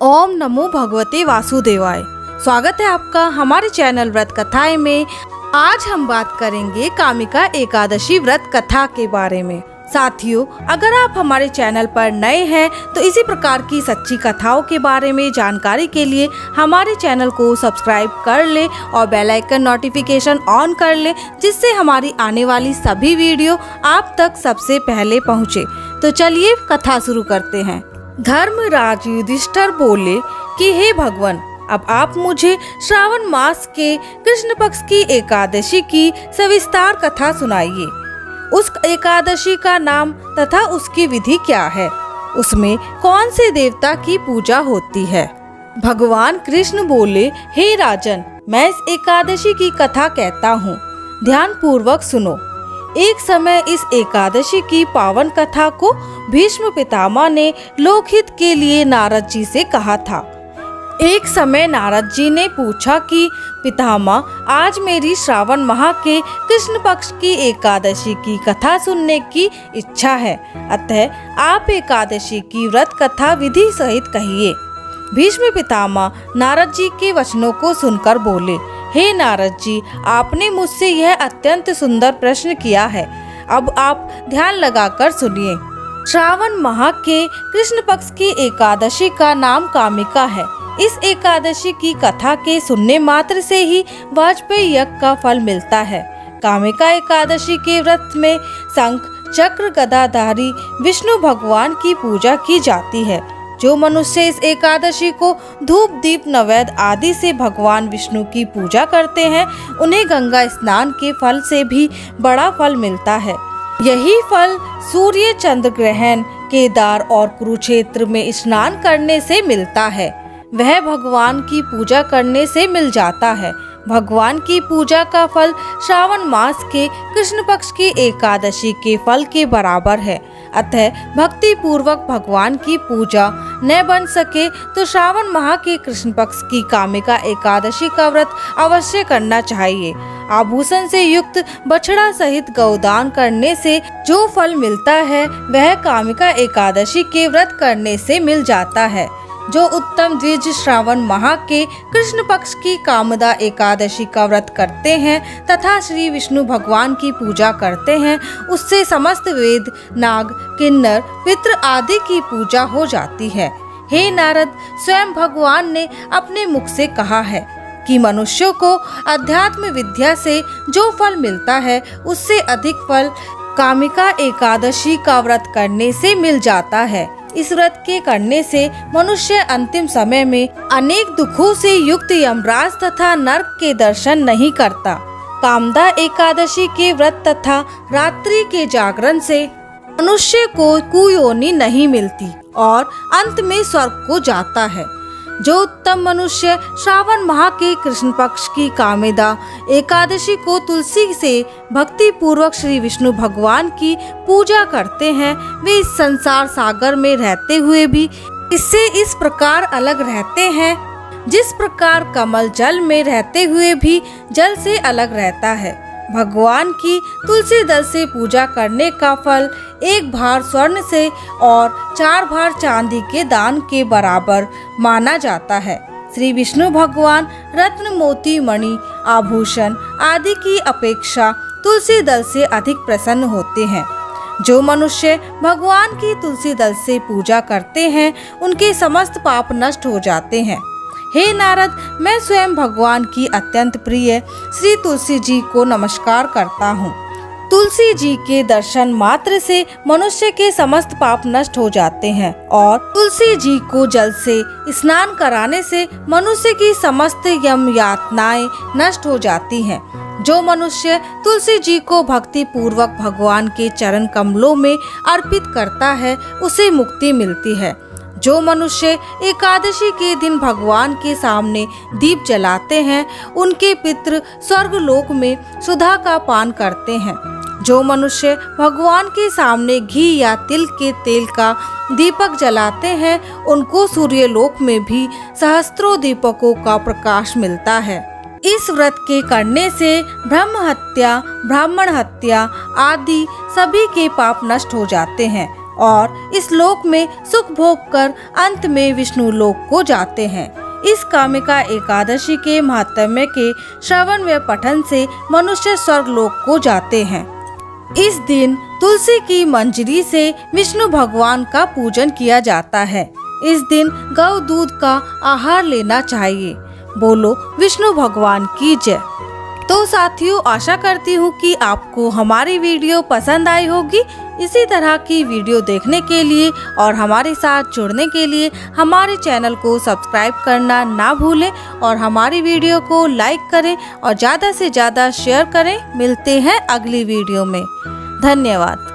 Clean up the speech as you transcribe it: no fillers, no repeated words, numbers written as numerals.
ओम नमो भगवते वासुदेवाय। स्वागत है आपका हमारे चैनल व्रत कथाएं में। आज हम बात करेंगे कामिका एकादशी व्रत कथा के बारे में। साथियों, अगर आप हमारे चैनल पर नए हैं तो इसी प्रकार की सच्ची कथाओं के बारे में जानकारी के लिए हमारे चैनल को सब्सक्राइब कर ले और बेल आइकन नोटिफिकेशन ऑन कर ले, जिससे हमारी आने वाली सभी वीडियो आप तक सबसे पहले पहुंचे। तो चलिए कथा शुरू करते हैं। धर्मराज युधिष्ठिर बोले कि हे भगवान, अब आप मुझे श्रावण मास के कृष्ण पक्ष की एकादशी की सविस्तार कथा सुनाइए। उस एकादशी का नाम तथा उसकी विधि क्या है, उसमें कौन से देवता की पूजा होती है। भगवान कृष्ण बोले, हे राजन, मैं इस एकादशी की कथा कहता हूँ, ध्यान पूर्वक सुनो। एक समय इस एकादशी की पावन कथा को भीष्म पितामह ने लोकहित के लिए नारद जी से कहा था। एक समय नारद जी ने पूछा कि पितामह, आज मेरी श्रावण माह के कृष्ण पक्ष की एकादशी की कथा सुनने की इच्छा है, अतः आप एकादशी की व्रत कथा विधि सहित कहिए। भीष्म पितामह नारद जी के वचनों को सुनकर बोले, हे नारद जी, आपने मुझसे यह अत्यंत सुंदर प्रश्न किया है, अब आप ध्यान लगाकर सुनिए। श्रावण माह के कृष्ण पक्ष की एकादशी का नाम कामिका है। इस एकादशी की कथा के सुनने मात्र से ही वाजपेयी यज्ञ का फल मिलता है। कामिका एकादशी के व्रत में शंख चक्र गदाधारी विष्णु भगवान की पूजा की जाती है। जो मनुष्य इस एकादशी को धूप दीप नैवेद्य आदि से भगवान विष्णु की पूजा करते हैं, उन्हें गंगा स्नान के फल से भी बड़ा फल मिलता है। यही फल सूर्य चंद्र ग्रहण, केदार और कुरुक्षेत्र में स्नान करने से मिलता है। वह भगवान की पूजा करने से मिल जाता है। भगवान की पूजा का फल श्रावण मास के कृष्ण पक्ष की एकादशी के फल के बराबर है। अतः भक्ति पूर्वक भगवान की पूजा न बन सके तो श्रावण माह के कृष्ण पक्ष की कामिका एकादशी का व्रत अवश्य करना चाहिए। आभूषण से युक्त बछड़ा सहित गौदान करने से जो फल मिलता है, वह कामिका एकादशी के व्रत करने से मिल जाता है। जो उत्तम द्विज श्रावण माह के कृष्ण पक्ष की कामदा एकादशी का व्रत करते हैं तथा श्री विष्णु भगवान की पूजा करते हैं, उससे समस्त वेद, नाग, किन्नर, पितृ आदि की पूजा हो जाती है। हे नारद, स्वयं भगवान ने अपने मुख से कहा है कि मनुष्यों को अध्यात्म विद्या से जो फल मिलता है, उससे अधिक फल कामिका एकादशी का व्रत करने से मिल जाता है। इस व्रत के करने से मनुष्य अंतिम समय में अनेक दुखों से युक्त यमराज तथा नरक के दर्शन नहीं करता। कामदा एकादशी के व्रत तथा रात्रि के जागरण से मनुष्य को कुयोनि नहीं मिलती और अंत में स्वर्ग को जाता है। जो उत्तम मनुष्य श्रावण माह के कृष्ण पक्ष की कामेदा एकादशी को तुलसी से भक्ति पूर्वक श्री विष्णु भगवान की पूजा करते हैं, वे इस संसार सागर में रहते हुए भी इससे इस प्रकार अलग रहते हैं, जिस प्रकार कमल जल में रहते हुए भी जल से अलग रहता है। भगवान की तुलसी दल से पूजा करने का फल 1 भार स्वर्ण से और 4 भार चांदी के दान के बराबर माना जाता है। श्री विष्णु भगवान रत्न, मोती, मणि, आभूषण आदि की अपेक्षा तुलसी दल से अधिक प्रसन्न होते हैं। जो मनुष्य भगवान की तुलसी दल से पूजा करते हैं, उनके समस्त पाप नष्ट हो जाते हैं। हे नारद, मैं स्वयं भगवान की अत्यंत प्रिय श्री तुलसी जी को नमस्कार करता हूँ। तुलसी जी के दर्शन मात्र से मनुष्य के समस्त पाप नष्ट हो जाते हैं और तुलसी जी को जल से स्नान कराने से मनुष्य की समस्त यम यातनाएं नष्ट हो जाती हैं। जो मनुष्य तुलसी जी को भक्ति पूर्वक भगवान के चरण कमलों में अर्पित करता है, उसे मुक्ति मिलती है। जो मनुष्य एकादशी के दिन भगवान के सामने दीप जलाते हैं, उनके पितृ स्वर्ग लोक में सुधा का पान करते हैं। जो मनुष्य भगवान के सामने घी या तिल के तेल का दीपक जलाते हैं, उनको सूर्यलोक में भी सहस्त्रों दीपकों का प्रकाश मिलता है। इस व्रत के करने से ब्रह्म हत्या, ब्राह्मण हत्या आदि सभी के पाप नष्ट हो जाते हैं। और इस लोक में सुख भोग कर अंत में विष्णु लोक को जाते हैं। इस कामिका एकादशी के महात्म्य के श्रवण व पठन से मनुष्य स्वर्ग लोक को जाते हैं। इस दिन तुलसी की मंजरी से विष्णु भगवान का पूजन किया जाता है। इस दिन गौ दूध का आहार लेना चाहिए। बोलो विष्णु भगवान की जय। तो साथियों, आशा करती हूँ कि आपको हमारी वीडियो पसंद आई होगी। इसी तरह की वीडियो देखने के लिए और हमारे साथ जुड़ने के लिए हमारे चैनल को सब्सक्राइब करना ना भूलें और हमारी वीडियो को लाइक करें और ज़्यादा से ज़्यादा शेयर करें। मिलते हैं अगली वीडियो में। धन्यवाद।